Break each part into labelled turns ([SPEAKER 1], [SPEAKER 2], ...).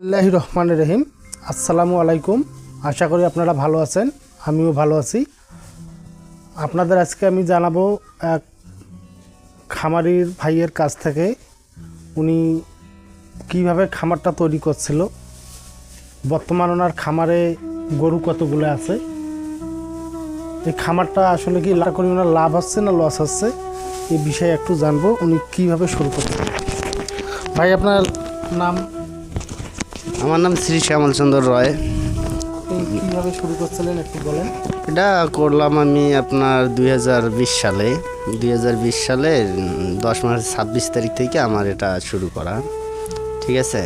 [SPEAKER 1] বিসমিল্লাহির রহমানির রহিম। আসসালামু আলাইকুম। আশা করি আপনারা ভালো আছেন, আমিও ভালো আছি। আপনাদের আজকে আমি জানাবো এক খামারির ভাইয়ের কাছ থেকে উনি কিভাবে খামারটা তৈরি করছিল, বর্তমান ওনার খামারে গরু কতগুলো আছে, এই খামারটা আসলে কি করি ওনার লাভ হচ্ছে না লস হচ্ছে, এই বিষয়ে একটু জানবো উনি কিভাবে শুরু করছেন। ভাই আপনার নাম?
[SPEAKER 2] আমার নাম শ্রী শ্যামল চন্দ্র রয়।
[SPEAKER 1] কীভাবে শুরু করছিলেন একটু বলেন।
[SPEAKER 2] এটা করলাম আমি আপনার 2020 সালে 10 মাস 26 তারিখ থেকে আমার এটা শুরু করা। ঠিক আছে,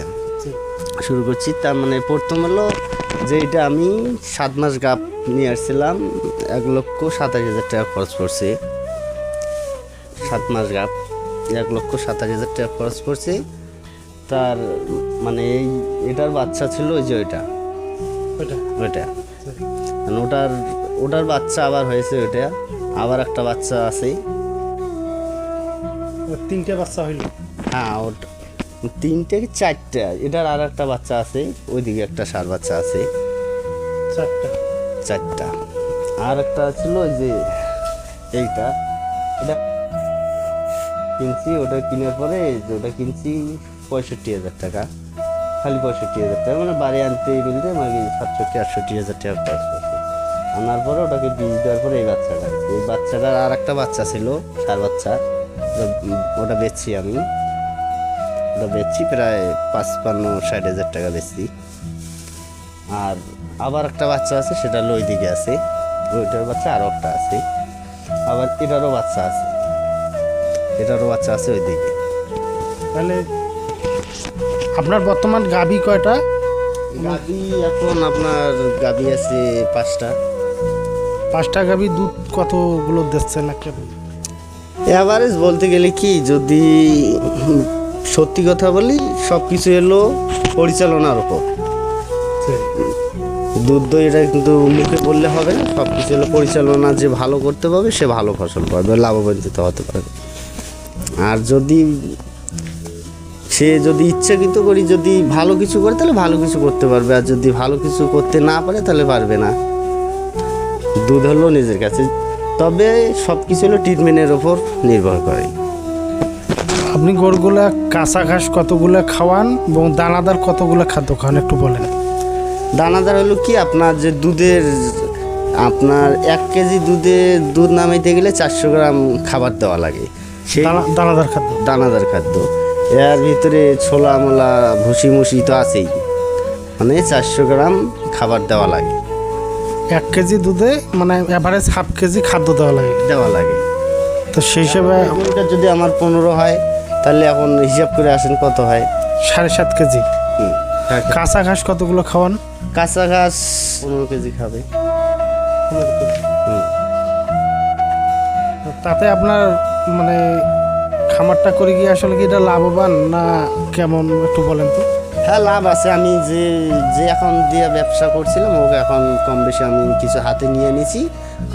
[SPEAKER 2] শুরু করছি। তার মানে প্রথম হলো যে এটা আমি 7 মাস গাপ নিয়ে আসছিলাম, 1,27,000 টাকা খরচ করছি। 7 মাস গাপ 1,27,000 টাকা খরচ করছি। তার মানে এটার বাচ্চা ছিল ওই যে ওইটা ওটার বাচ্চা আবার হয়েছে, ওইটা আবার একটা বাচ্চা আছে।
[SPEAKER 1] 3টে বাচ্চা হইল?
[SPEAKER 2] হ্যাঁ, ওটা 3টে কি 4টে। এটার আর একটা বাচ্চা আছে, ওইদিকে একটা ষাঁড় বাচ্চা আছে। 4টা। আর একটা ছিল ওই যে এইটা, এটা কিনছি। ওটা কেনার পরে ওটা কিনছি 65,000 টাকা, খালি 65,000 টাকা, মানে বাড়ি আনতে মিলতে আমাকে 67-68,000 টাকা খরচ করছে। আনার পরে ওটাকে বীজ দেওয়ার পরে এই বাচ্চাটার আর একটা বাচ্চা ছিল, ষাঁড় বাচ্চা। ওটা বেচছি আমি, ওটা বেচছি প্রায় 55-60,000 টাকা বেচছি। আর আবার একটা বাচ্চা আছে, সেটা ওই দিকে আছে, ওইটার বাচ্চা আরও একটা আছে। আবার এটারও বাচ্চা আছে ওই দিকে।
[SPEAKER 1] তাহলে আপনার বর্তমান গাভী কয়টা?
[SPEAKER 2] গাভী এখন আপনার গাভী আছে 5টা।
[SPEAKER 1] 5টা গাভী দুধ কতগুলো দিচ্ছেন একটা?
[SPEAKER 2] এভারেজ বলতে গেলে কি, যদি সত্যি কথা বলি, সব কিছু এলো পরিচালনার উপর। দুধ দই এটা কিন্তু মুখে বললে হবে না, সব কিছু এলো পরিচালনা। যে ভালো করতে পারবে সে ভালো ফসল পাবে, লাভবান্বিত হতে পারবে। আর সে যদি ইচ্ছাকৃত করি, যদি ভালো কিছু করে তাহলে ভালো কিছু করতে পারবে, আর যদি ভালো কিছু করতে না পারে তাহলে পারবে না। দুধ হলো নিজের কাছে, তবে সব কিছু হলো ট্রিটমেন্টের ওপর নির্ভর করে।
[SPEAKER 1] আপনি গরুগুলা কাঁচা ঘাস কতগুলো খাওয়ান এবং দানাদার কতগুলো খাদ্য খাওয়ান একটু বলেন।
[SPEAKER 2] দানাদার হলো কি, আপনার যে আপনার 1 কেজি দুধ নামাইতে গেলে 400 গ্রাম খাবার দেওয়া লাগে। সেই দানাদার খাদ্য এর ভিতরে ছোলা মোলা ভুসি মুসি তো আছেই, মানে 400 গ্রাম খাবার দেওয়া লাগে।
[SPEAKER 1] 1 কেজি দুধে মানে এভারেজ হাফ কেজি খাদ্য দেওয়া লাগে। তো সেই হিসাবে
[SPEAKER 2] ওটা যদি আমার 15 হয়, তাহলে এখন হিসাব করে আসেন কত হয়।
[SPEAKER 1] 7.5 কেজি। কাঁচা ঘাস কতগুলো খাওয়ান?
[SPEAKER 2] কাঁচা ঘাস 15 কেজি খাবে।
[SPEAKER 1] তাতে আপনার মানে খামারটা করে গিয়ে আসলে কি এটা লাভবান না কেমন একটু বলেন তো।
[SPEAKER 2] হ্যাঁ, লাভ আছে। আমি যে এখন দিয়ে ব্যবসা করছিলাম, ওকে এখন কম বেশি আমি কিছু হাতে নিয়ে নিয়েছি।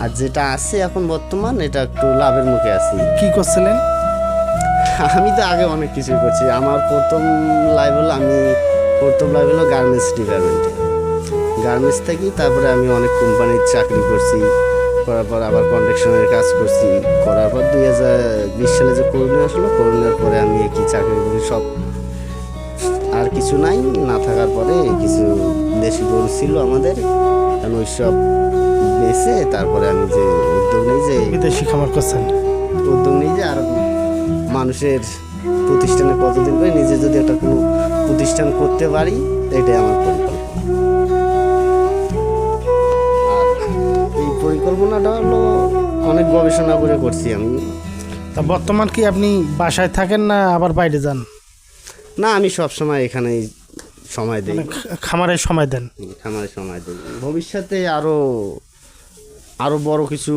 [SPEAKER 2] আর যেটা আছে এখন বর্তমান, এটা একটু লাভের মুখে আছি।
[SPEAKER 1] কি করছিলেন?
[SPEAKER 2] আমি তো আগে অনেক কিছুই করছি। আমার প্রথম লাইভ হলো গার্মেন্টস ডিপার্টমেন্টে। গার্মেন্টস থেকে তারপরে আমি অনেক কোম্পানির চাকরি করছি, করার পর আবার কন্ট্রাকশনের কাজ করছি। করার পর 2020 সালে যে করোনা আসলো, করোনার পরে আমি একই চাকরি করি। সব আর কিছু নাই, না থাকার পরে কিছু দেশি গরু ছিল আমাদের, কারণ ওই সব বেচে তারপরে আমি যে উদ্যোগ নেই, যে
[SPEAKER 1] বিদেশি খামার করছেন,
[SPEAKER 2] যে আর মানুষের প্রতিষ্ঠানে কতদিন করে নিজে যদি একটা কোনো প্রতিষ্ঠান করতে পারি, এটাই আমার পরিকল্পনা। আর এই পরিকল্পনাটা হলো অনেক গবেষণা করে করছি আমি।
[SPEAKER 1] তা বর্তমান কি আপনি বাসায় থাকেন না আবার বাইরে যান?
[SPEAKER 2] না, আমি সবসময় এখানেই সময় দিই,
[SPEAKER 1] খামারে সময় দেন।
[SPEAKER 2] ভবিষ্যতে আরও বড় কিছু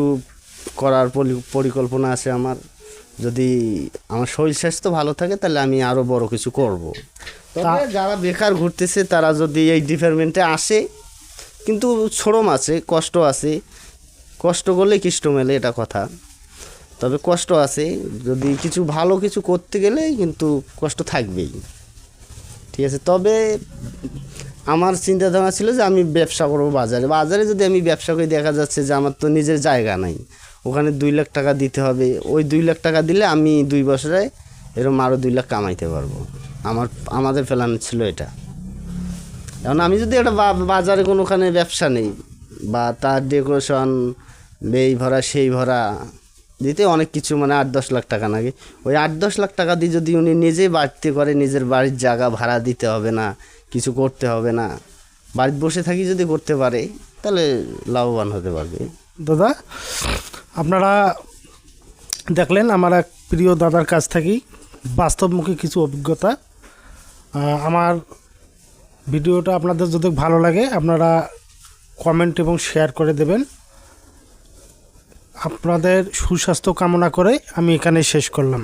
[SPEAKER 2] করার পরিকল্পনা আছে আমার। যদি আমার শরীর স্বাস্থ্য ভালো থাকে, তাহলে আমি আরও বড় কিছু করব। তবে যারা বেকার ঘুরতেছে, তারা যদি এই ডিপার্টমেন্টে আসে, কিন্তু শ্রম আছে, কষ্ট আছে, কষ্ট করলে কৃষ্ট মেলে, এটা কথা। তবে কষ্ট আছে, যদি কিছু ভালো কিছু করতে গেলে কিন্তু কষ্ট থাকবেই। ঠিক আছে। তবে আমার চিন্তা ধারণা ছিল যে আমি ব্যবসা করবো বাজারে। বাজারে যদি আমি ব্যবসা করি, দেখা যাচ্ছে যে আমার তো নিজের জায়গা নাই, ওখানে 2 লাখ টাকা দিতে হবে। ওই 2 লাখ টাকা দিলে আমি 2 বছরে এরকম আরও 2 লাখ কামাইতে পারবো। আমাদের প্ল্যান ছিল এটা। এখন আমি যদি একটা বাজারে কোনোখানে ব্যবসা নেই, বা তার ডেকোরেশন, এই ভরা সেই ভরা দিতে অনেক কিছু, মানে 8-10 লাখ টাকা লাগে। ওই 8-10 লাখ টাকা দিয়ে যদি উনি নিজেই বাড়তে করে, নিজের বাড়ির জায়গা ভাড়া দিতে হবে না, কিছু করতে হবে না, বাড়িতে বসে থাকি যদি করতে পারে, তাহলে লাভবান হতে পারবে।
[SPEAKER 1] দাদা, আপনারা দেখলেন আমার এক প্রিয় দাদার কাছ থেকেই বাস্তবমুখী কিছু অভিজ্ঞতা। আমার ভিডিওটা আপনাদের যদি ভালো লাগে আপনারা কমেন্ট এবং শেয়ার করে দেবেন। আপনাদের সুস্বাস্থ্য কামনা করে আমি এখানে শেষ করলাম।